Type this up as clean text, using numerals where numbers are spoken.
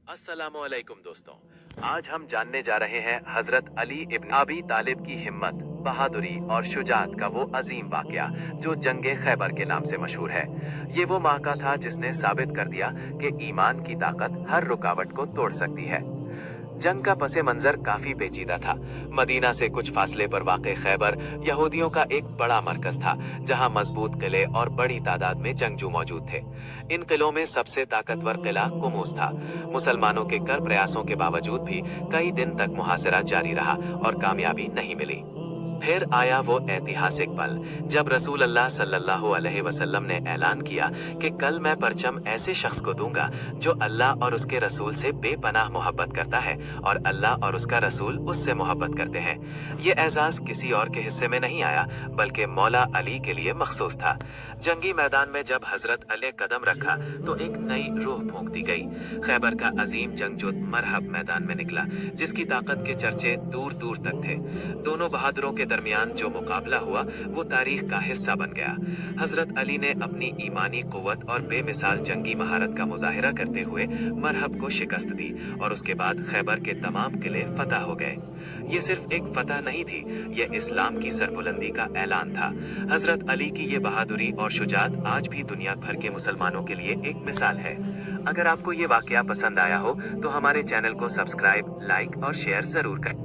अस्सलामुअलैकुम दोस्तों। आज हम जानने जा रहे हैं हजरत अली इब्न अबी तालिब की हिम्मत, बहादुरी और शुजाअत का वो अजीम वाकया जो जंगे खैबर के नाम से मशहूर है। ये वो मौका था जिसने साबित कर दिया कि ईमान की ताकत हर रुकावट को तोड़ सकती है। जंग का पसे मंजर काफी पेचीदा था। मदीना से कुछ फासले पर वाक़ खैबर यहूदियों का एक बड़ा मरकज था, जहां मजबूत किले और बड़ी तादाद में जंगजू मौजूद थे। इन किलों में सबसे ताकतवर किला कुमूस था। मुसलमानों के कर प्रयासों के बावजूद भी कई दिन तक मुहासरा जारी रहा और कामयाबी नहीं मिली। फिर आया वो ऐतिहासिक पल जब रसूल अल्लाह सल्लल्लाहु अलैहि वसल्लम ने ऐलान किया कि कल मैं परचम ऐसे शख्स को दूंगा जो अल्लाह और उसके रसूल से बेपनाह मोहब्बत करता है और अल्लाह और उसका रसूल उससे मोहब्बत करते हैं। ये एजाज किसी और के हिस्से में नहीं आया, बल्कि मौला अली के लिए मखसूस था। जंगी मैदान में जब हजरत अली कदम रखा तो एक नई रूह फूंक दी गई। खैबर का अजीम जंगजू मरहब मैदान में निकला, जिसकी ताकत के चर्चे दूर दूर तक थे। दोनों बहादुरों के दरमियान जो मुकाबला हुआ वो तारीख का हिस्सा बन गया। हजरत अली ने अपनी ईमानी कुव्वत और बेमिसाल जंगी महारत का मुजाहिरा करते हुए मरहब को शिकस्त दी और उसके बाद खैबर के तमाम किले फतह हो गए। ये सिर्फ एक फतह नहीं थी, ये इस्लाम की सरबुलंदी का ऐलान था। हजरत अली की ये बहादुरी और शुजाअत आज भी दुनिया भर के मुसलमानों के लिए एक मिसाल है। अगर आपको ये वाकया पसंद आया हो तो हमारे चैनल को सब्सक्राइब, लाइक और शेयर जरूर करें।